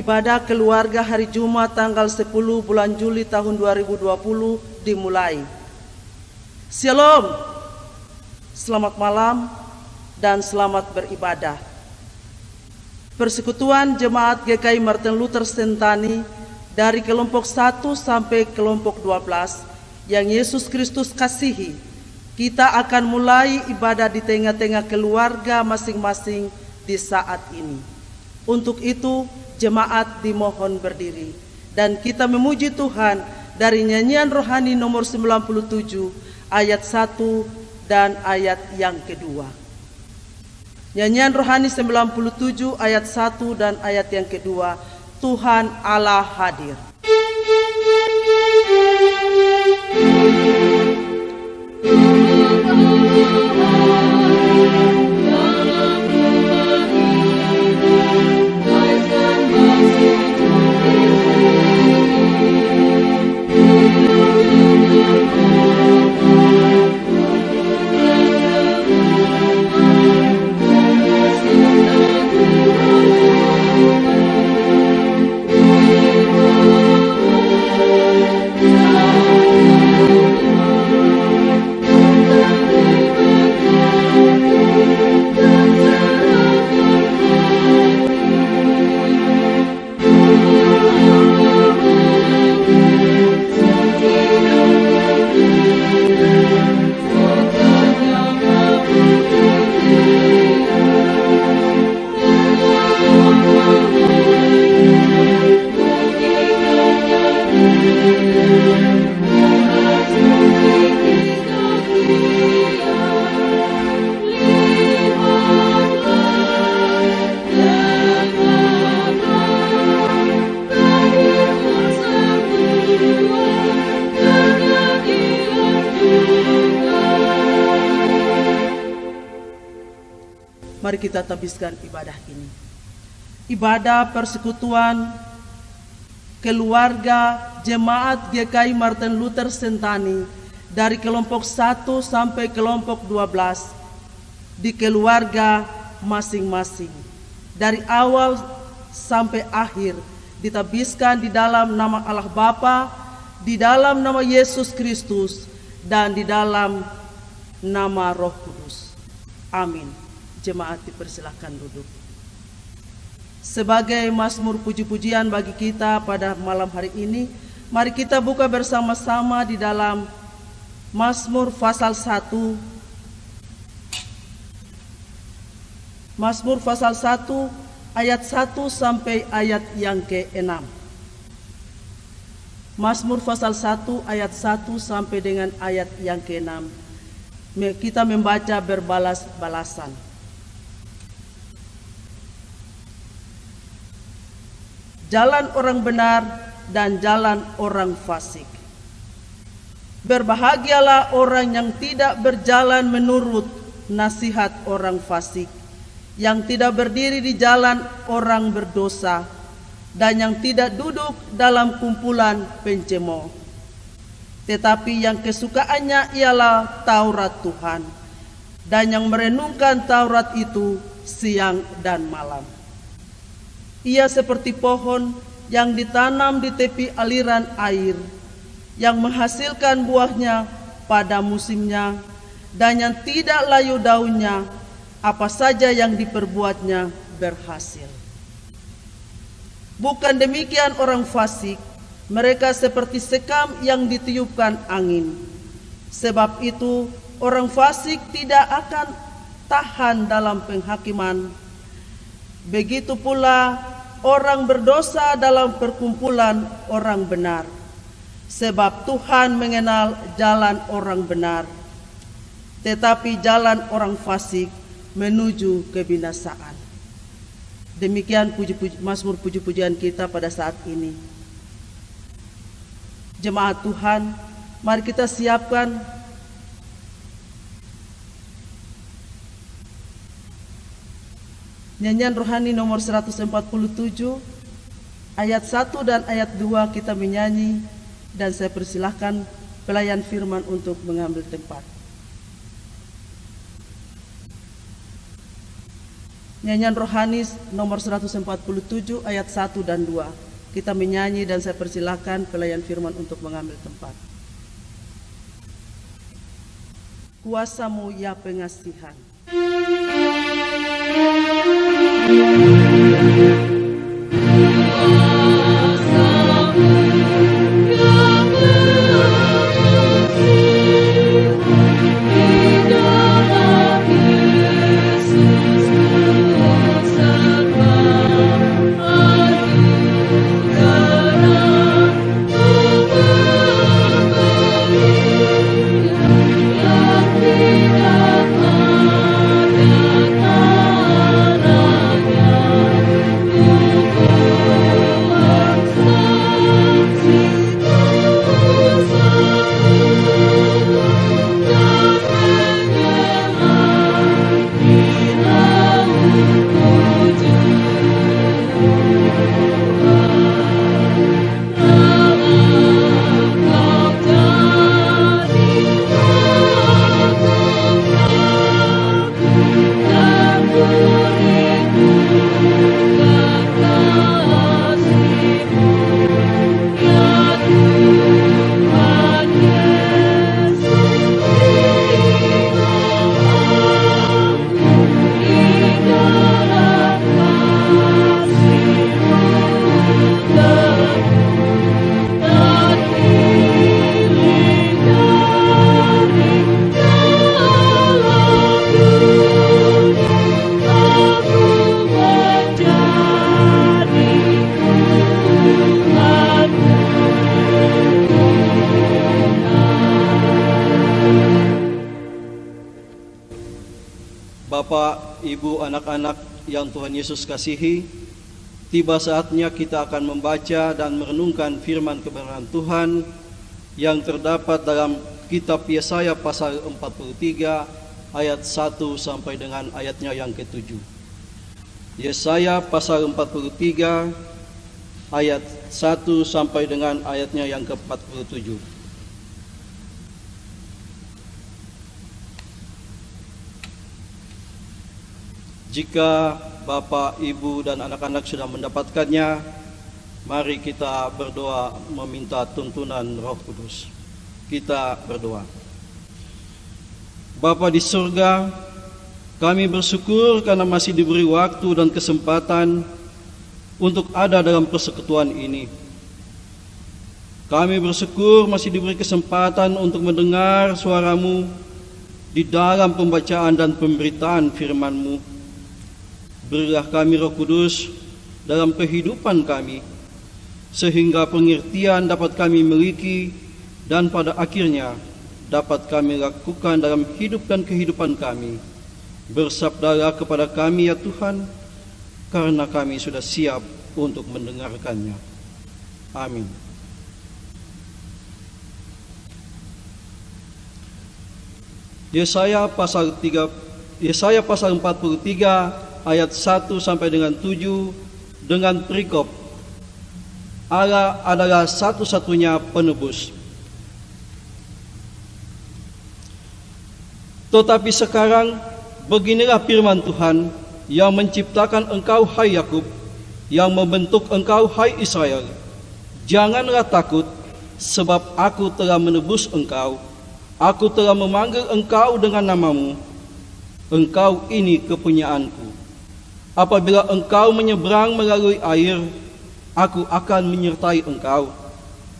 Ibadah keluarga hari Jumat tanggal 10 bulan Juli tahun 2020 dimulai. Shalom, selamat malam dan selamat beribadah. Persekutuan Jemaat GKI Martin Luther Sentani dari kelompok 1 sampai kelompok 12 yang Yesus Kristus kasihi, kita akan mulai ibadah di tengah-tengah keluarga masing-masing di saat ini. Untuk itu, jemaat dimohon berdiri dan kita memuji Tuhan dari nyanyian rohani nomor 97 ayat 1 dan ayat yang kedua. Nyanyian rohani 97 ayat 1 dan ayat yang kedua, Tuhan Allah hadir. Mari kita tabiskan ibadah ini. Ibadah persekutuan keluarga Jemaat GKI Martin Luther Sentani dari kelompok 1 sampai kelompok 12 di keluarga masing-masing. Dari awal sampai akhir ditabiskan di dalam nama Allah Bapa, di dalam nama Yesus Kristus, dan di dalam nama Roh Kudus. Amin. Jemaat dipersilahkan duduk. Sebagai mazmur puji-pujian bagi kita pada malam hari ini, mari kita buka bersama-sama di dalam Mazmur pasal 1. Mazmur pasal 1 ayat 1 sampai ayat yang ke-6. Mazmur pasal 1 ayat 1 sampai dengan ayat yang ke-6. Kita membaca berbalas-balasan. Jalan orang benar dan jalan orang fasik. Berbahagialah orang yang tidak berjalan menurut nasihat orang fasik, yang tidak berdiri di jalan orang berdosa, dan yang tidak duduk dalam kumpulan pencemooh. Tetapi yang kesukaannya ialah Taurat Tuhan, dan yang merenungkan Taurat itu siang dan malam. Ia seperti pohon yang ditanam di tepi aliran air, yang menghasilkan buahnya pada musimnya, dan yang tidak layu daunnya, apa saja yang diperbuatnya berhasil. Bukan demikian orang fasik, mereka seperti sekam yang ditiupkan angin. Sebab itu orang fasik tidak akan tahan dalam penghakiman. Begitu pula orang berdosa dalam perkumpulan orang benar. Sebab Tuhan mengenal jalan orang benar, tetapi jalan orang fasik menuju kebinasaan. Demikian mazmur puji-pujian kita pada saat ini. Jemaat Tuhan, mari kita siapkan nyanyian rohani nomor 147 ayat 1 dan ayat 2 kita menyanyi, dan saya persilahkan pelayan firman untuk mengambil tempat. Nyanyian rohani nomor 147 ayat 1 dan 2. Kita menyanyi dan saya persilakan pelayan firman untuk mengambil tempat. Kuasa-Mu ya pengasihan. Bapak, Ibu, anak-anak yang Tuhan Yesus kasihi, tiba saatnya kita akan membaca dan merenungkan firman kebenaran Tuhan yang terdapat dalam kitab Yesaya pasal 43 ayat 1 sampai dengan ayatnya yang ke-7. Yesaya pasal 43 ayat 1 sampai dengan ayatnya yang ke-47. Jika Bapak, Ibu, dan anak-anak sudah mendapatkannya, mari kita berdoa meminta tuntunan Roh Kudus. Kita berdoa. Bapa di surga, kami bersyukur karena masih diberi waktu dan kesempatan untuk ada dalam persekutuan ini. Kami bersyukur masih diberi kesempatan untuk mendengar suara-Mu di dalam pembacaan dan pemberitaan firman-Mu. Berilah kami Roh Kudus dalam kehidupan kami, sehingga pengertian dapat kami miliki dan pada akhirnya dapat kami lakukan dalam hidup dan kehidupan kami. Bersabdalah kepada kami ya Tuhan, karena kami sudah siap untuk mendengarkannya. Amin. Yesaya pasal 43 ayat 1 sampai dengan 7 dengan perikop Allah adalah satu-satunya penebus. Tetapi sekarang beginilah firman Tuhan yang menciptakan engkau hai Yakub, yang membentuk engkau hai Israel. Janganlah takut, sebab aku telah menebus engkau. Aku telah memanggil engkau dengan namamu. Engkau ini kepunyaanku. Apabila engkau menyeberang melalui air, aku akan menyertai engkau.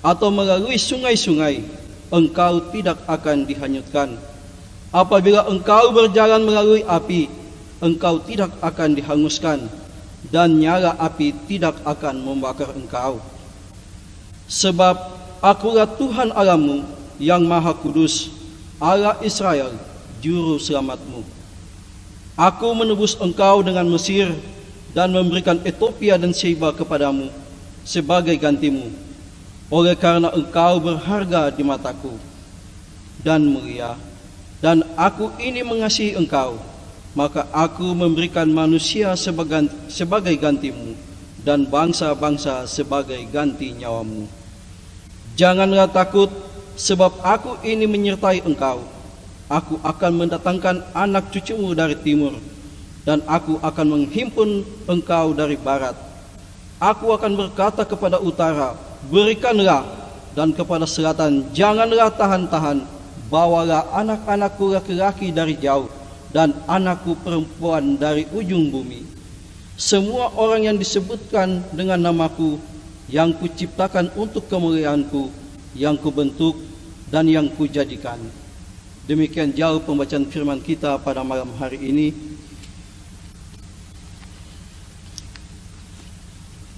Atau melalui sungai-sungai, engkau tidak akan dihanyutkan. Apabila engkau berjalan melalui api, engkau tidak akan dihanguskan, dan nyala api tidak akan membakar engkau. Sebab akulah Tuhan Allahmu yang Maha Kudus, Allah Israel, Juru Selamatmu. Aku menebus engkau dengan Mesir dan memberikan Ethiopia dan Sheba kepadamu sebagai gantimu, oleh karena engkau berharga di mataku dan mulia, dan aku ini mengasihi engkau, maka aku memberikan manusia sebagai gantimu dan bangsa-bangsa sebagai ganti nyawamu. Janganlah takut, sebab aku ini menyertai engkau. Aku akan mendatangkan anak cucumu dari timur, dan aku akan menghimpun engkau dari barat. Aku akan berkata kepada utara, berikanlah, dan kepada selatan, janganlah tahan-tahan. Bawalah anak-anakku laki-laki dari jauh, dan anakku perempuan dari ujung bumi. Semua orang yang disebutkan dengan namaku, yang kuciptakan untuk kemuliaanku, yang kubentuk dan yang kujadikan. Demikian jauh pembacaan firman kita pada malam hari ini.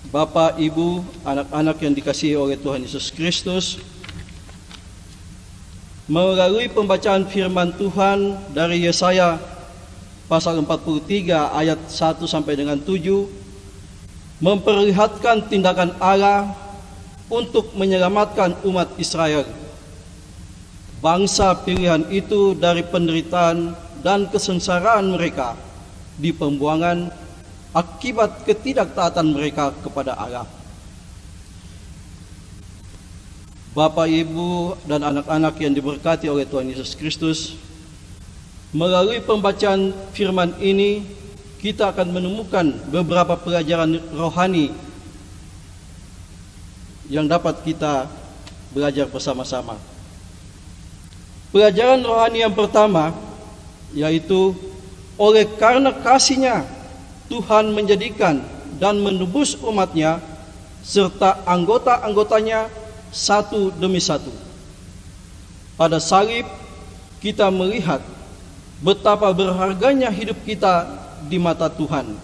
Bapak, Ibu, anak-anak yang dikasihi oleh Tuhan Yesus Kristus, melalui pembacaan firman Tuhan dari Yesaya pasal 43 ayat 1 sampai dengan 7 memperlihatkan tindakan Allah untuk menyelamatkan umat Israel, bangsa pilihan itu, dari penderitaan dan kesengsaraan mereka di pembuangan akibat ketidaktaatan mereka kepada Allah. Bapak, Ibu, dan anak-anak yang diberkati oleh Tuhan Yesus Kristus, melalui pembacaan firman ini kita akan menemukan beberapa pelajaran rohani yang dapat kita belajar bersama-sama. Pelajaran rohani yang pertama yaitu, oleh karena kasih-Nya Tuhan menjadikan dan menebus umat-Nya serta anggota-anggotanya satu demi satu. Pada salib kita melihat betapa berharganya hidup kita di mata Tuhan.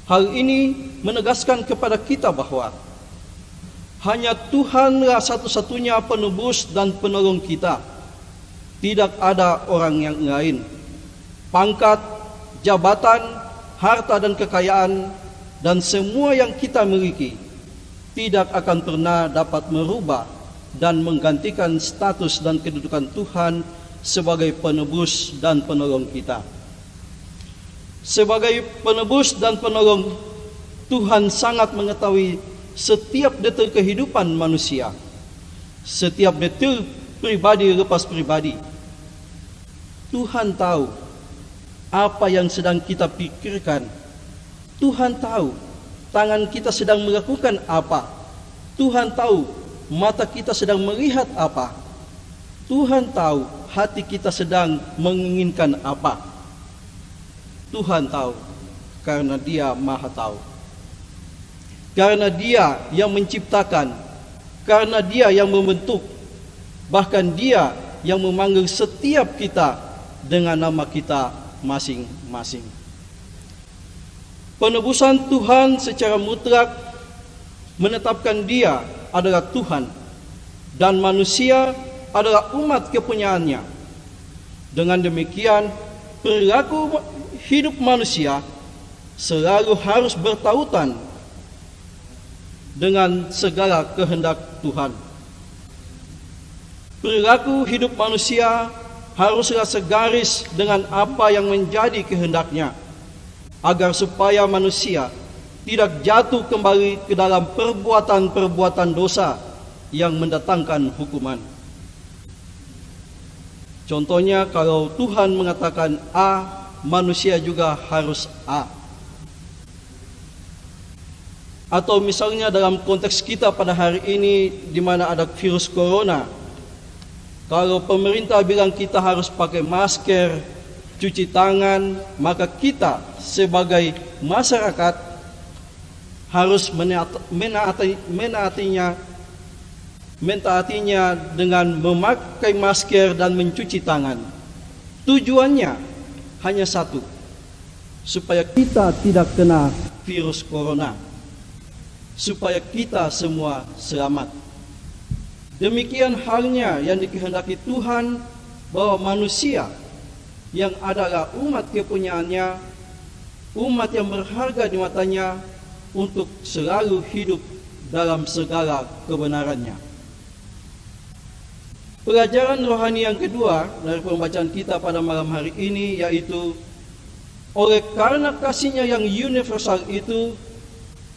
Hal ini menegaskan kepada kita bahwa hanya Tuhanlah satu-satunya penebus dan penolong kita. Tidak ada orang yang lain. Pangkat, jabatan, harta dan kekayaan, dan semua yang kita miliki tidak akan pernah dapat merubah dan menggantikan status dan kedudukan Tuhan sebagai penebus dan penolong kita. Sebagai penebus dan penolong, Tuhan sangat mengetahui setiap detil kehidupan manusia, setiap detil pribadi lepas pribadi. Tuhan tahu apa yang sedang kita pikirkan. Tuhan tahu tangan kita sedang melakukan apa. Tuhan tahu mata kita sedang melihat apa. Tuhan tahu hati kita sedang menginginkan apa. Tuhan tahu, karena Dia Maha Tahu. Karena Dia yang menciptakan, karena Dia yang membentuk, bahkan Dia yang memanggil setiap kita dengan nama kita masing-masing. Penebusan Tuhan secara mutlak menetapkan Dia adalah Tuhan dan manusia adalah umat kepunyaannya. Dengan demikian, perilaku hidup manusia selalu harus bertautan dengan segala kehendak Tuhan. Perilaku hidup manusia haruslah segaris dengan apa yang menjadi kehendak-Nya, agar supaya manusia tidak jatuh kembali ke dalam perbuatan-perbuatan dosa yang mendatangkan hukuman. Contohnya, kalau Tuhan mengatakan A, manusia juga harus A. Atau misalnya dalam konteks kita pada hari ini di mana ada virus corona, kalau pemerintah bilang kita harus pakai masker, cuci tangan, maka kita sebagai masyarakat harus mentaatinya dengan memakai masker dan mencuci tangan. Tujuannya hanya satu, supaya kita tidak kena virus corona, supaya kita semua selamat. Demikian halnya yang dikehendaki Tuhan, bahwa manusia yang adalah umat kepunyaannya, umat yang berharga di matanya, untuk selalu hidup dalam segala kebenarannya. Pelajaran rohani yang kedua dari pembacaan kita pada malam hari ini yaitu, oleh karena kasih-Nya yang universal itu,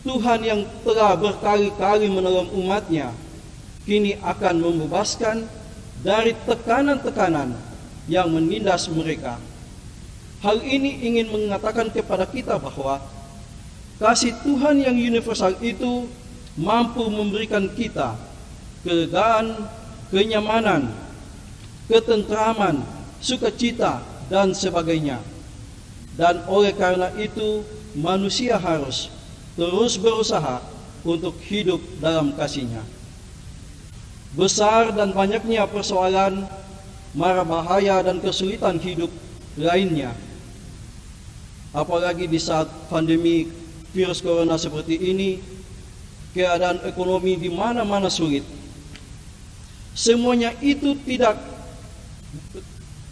Tuhan yang telah berkali-kali menolong umat-Nya kini akan membebaskan dari tekanan-tekanan yang menindas mereka. Hal ini ingin mengatakan kepada kita bahwa kasih Tuhan yang universal itu mampu memberikan kita kelegaan, kenyamanan, ketentraman, sukacita, dan sebagainya. Dan oleh karena itu, manusia harus terus berusaha untuk hidup dalam kasih-Nya. Besar dan banyaknya persoalan, mara bahaya dan kesulitan hidup lainnya, apalagi di saat pandemi virus corona seperti ini, keadaan ekonomi di mana-mana sulit. Semuanya itu tidak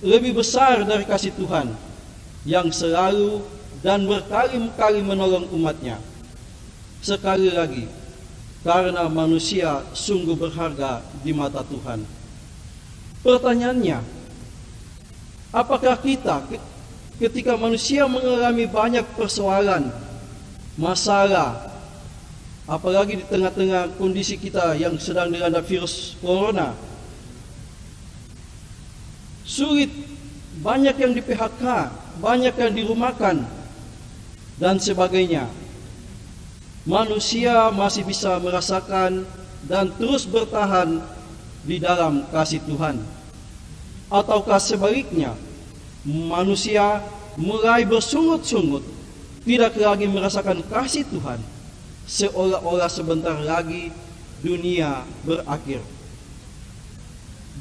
lebih besar dari kasih Tuhan yang selalu dan berkali-kali menolong umatnya. Sekali lagi, karena manusia sungguh berharga di mata Tuhan. Pertanyaannya, apakah kita ketika manusia mengalami banyak persoalan, masalah, apalagi di tengah-tengah kondisi kita yang sedang dilanda virus corona, sulit, banyak yang di PHK, banyak yang dirumahkan, dan sebagainya, manusia masih bisa merasakan dan terus bertahan di dalam kasih Tuhan? Ataukah sebaliknya, manusia mulai bersungut-sungut, tidak lagi merasakan kasih Tuhan, seolah-olah sebentar lagi dunia berakhir?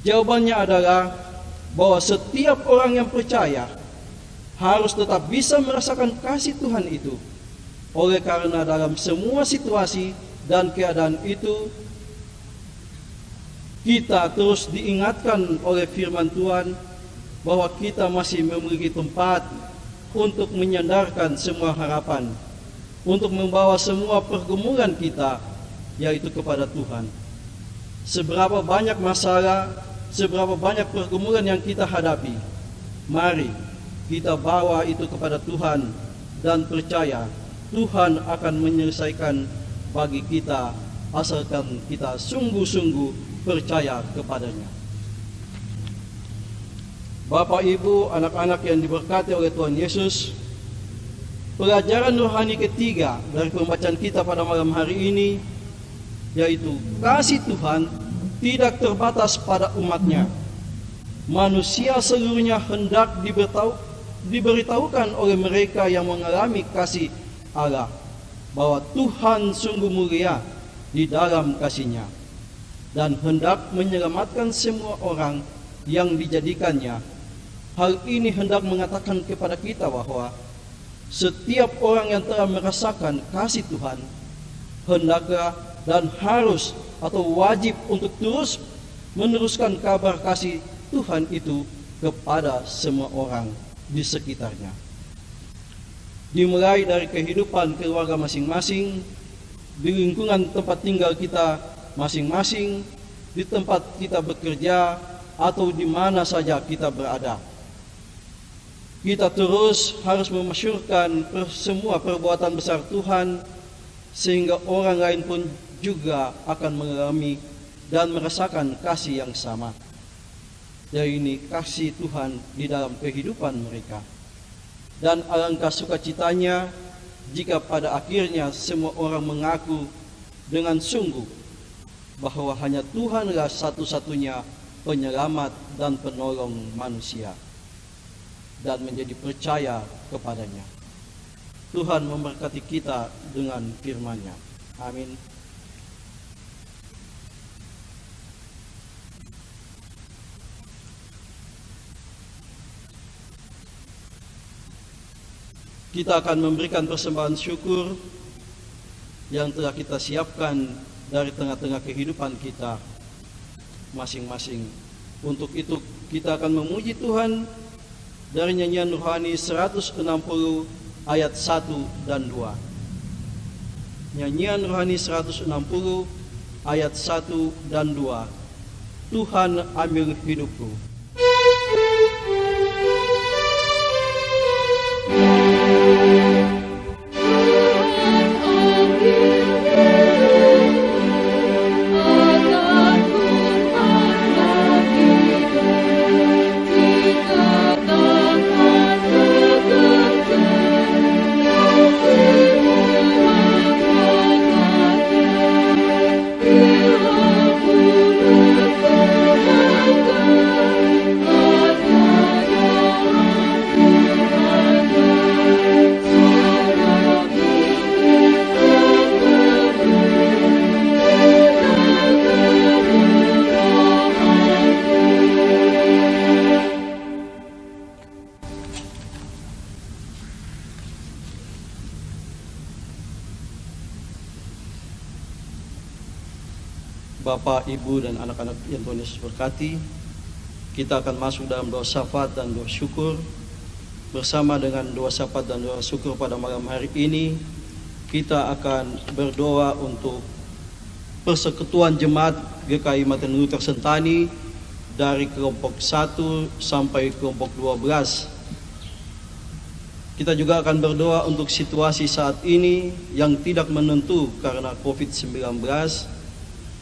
Jawabannya adalah bahwa setiap orang yang percaya harus tetap bisa merasakan kasih Tuhan itu. Oleh karena dalam semua situasi dan keadaan itu, kita terus diingatkan oleh firman Tuhan bahwa kita masih memiliki tempat untuk menyandarkan semua harapan, untuk membawa semua pergumulan kita, yaitu kepada Tuhan. Seberapa banyak masalah, seberapa banyak pergumulan yang kita hadapi, mari kita bawa itu kepada Tuhan dan percaya Tuhan akan menyelesaikan bagi kita, asalkan kita sungguh-sungguh percaya kepadanya. Bapak, Ibu, anak-anak yang diberkati oleh Tuhan Yesus, pelajaran rohani ketiga dari pembacaan kita pada malam hari ini, yaitu kasih Tuhan tidak terbatas pada umatnya. Manusia seluruhnya hendak diberitahukan oleh mereka yang mengalami kasih Allah bahwa Tuhan sungguh mulia di dalam kasih-Nya dan hendak menyelamatkan semua orang yang dijadikannya. Hal ini hendak mengatakan kepada kita bahwa setiap orang yang telah merasakan kasih Tuhan hendaklah dan harus atau wajib untuk terus meneruskan kabar kasih Tuhan itu kepada semua orang di sekitarnya. Dimulai dari kehidupan keluarga masing-masing, di lingkungan tempat tinggal kita masing-masing, di tempat kita bekerja, atau di mana saja kita berada. Kita terus harus memasyurkan semua perbuatan besar Tuhan, sehingga orang lain pun juga akan mengalami dan merasakan kasih yang sama. Dan ini kasih Tuhan di dalam kehidupan mereka. Dan alangkah sukacitanya jika pada akhirnya semua orang mengaku dengan sungguh bahwa hanya Tuhanlah satu-satunya penyelamat dan penolong manusia, dan menjadi percaya kepadanya. Tuhan memberkati kita dengan firman-Nya. Amin. Kita akan memberikan persembahan syukur yang telah kita siapkan dari tengah-tengah kehidupan kita masing-masing. Untuk itu kita akan memuji Tuhan dari nyanyian rohani 160 ayat 1 dan 2. Nyanyian rohani 160 ayat 1 dan 2. Tuhan ambil hidupku. Kita takkan Bapak, Ibu, dan anak-anak yang Tuhan Yesus berkati, kita akan masuk dalam doa syafaat dan doa syukur. Bersama dengan doa syafaat dan doa syukur pada malam hari ini, kita akan berdoa untuk Persekutuan Jemaat GKI Martin Luther Sentani dari kelompok 1 sampai kelompok 12. Kita juga akan berdoa untuk situasi saat ini yang tidak menentu karena COVID-19.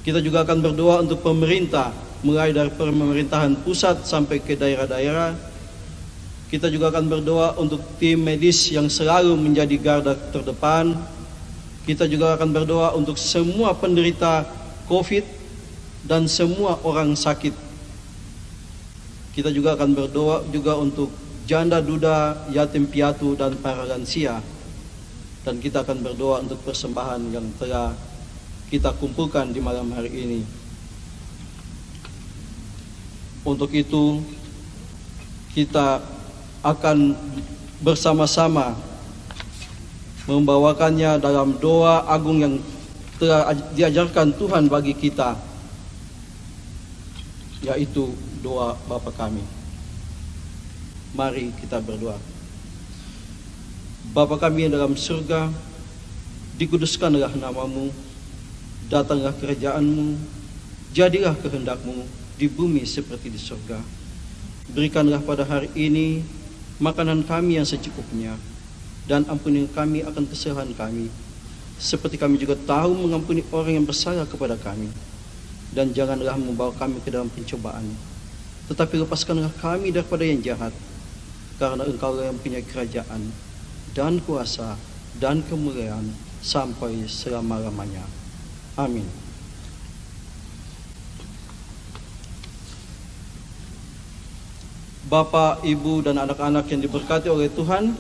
Kita juga akan berdoa untuk pemerintah, mulai dari pemerintahan pusat sampai ke daerah-daerah. Kita juga akan berdoa untuk tim medis yang selalu menjadi garda terdepan. Kita juga akan berdoa untuk semua penderita COVID dan semua orang sakit. Kita juga akan berdoa juga untuk janda duda, yatim piatu, dan para lansia. Dan kita akan berdoa untuk persembahan yang telah kita kumpulkan di malam hari ini. Untuk itu, kita akan bersama-sama membawakannya dalam doa agung yang telah diajarkan Tuhan bagi kita, yaitu doa Bapa kami. Mari kita berdoa. Bapa kami yang dalam surga, dikuduskanlah namamu, datanglah kerajaan-Mu, jadilah kehendak-Mu di bumi seperti di surga. Berikanlah pada hari ini makanan kami yang secukupnya, dan ampuni kami akan kesalahan kami, seperti kami juga tahu mengampuni orang yang bersalah kepada kami. Dan janganlah membawa kami ke dalam pencobaan, tetapi lepaskanlah kami daripada yang jahat, karena Engkau yang punya kerajaan dan kuasa dan kemuliaan sampai selama-lamanya. Amin. Bapak, Ibu, dan anak-anak yang diberkati oleh Tuhan,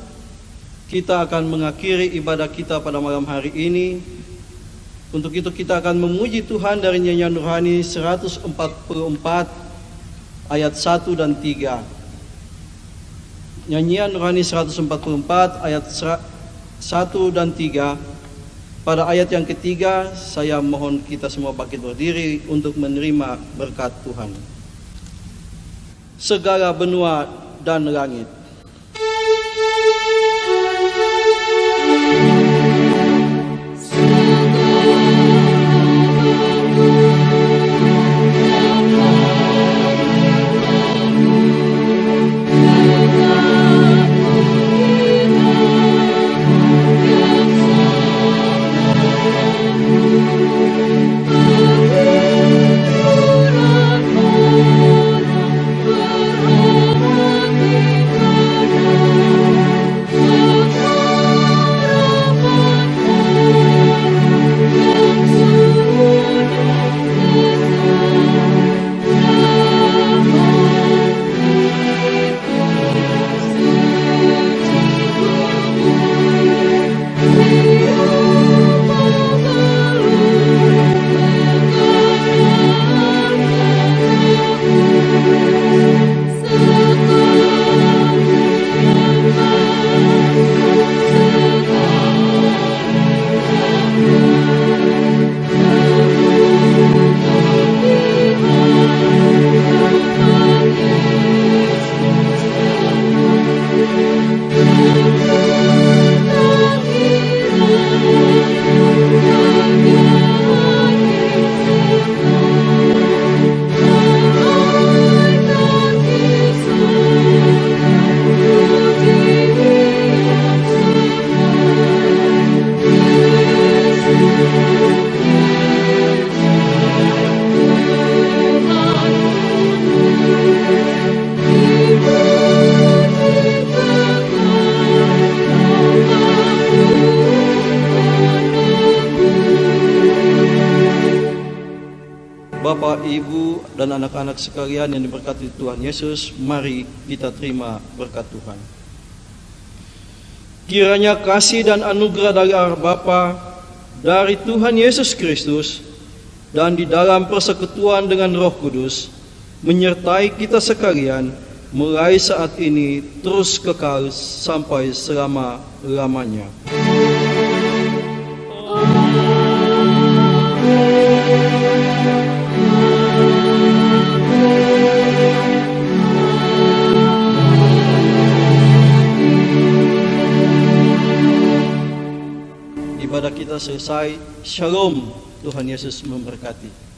kita akan mengakhiri ibadah kita pada malam hari ini. Untuk itu kita akan memuji Tuhan dari nyanyian rohani 144 ayat 1 dan 3. Nyanyian rohani 144 ayat 1 dan 3. Pada ayat yang ketiga, saya mohon kita semua bangkit berdiri untuk menerima berkat Tuhan. Segala benua dan langit. Bapak, Ibu, dan anak-anak sekalian yang diberkati Tuhan Yesus, mari kita terima berkat Tuhan. Kiranya kasih dan anugerah dari Allah Bapa, dari Tuhan Yesus Kristus, dan di dalam persekutuan dengan Roh Kudus, menyertai kita sekalian, mulai saat ini terus kekal sampai selama-lamanya. selesai. Shalom, Tuhan Yesus memberkati.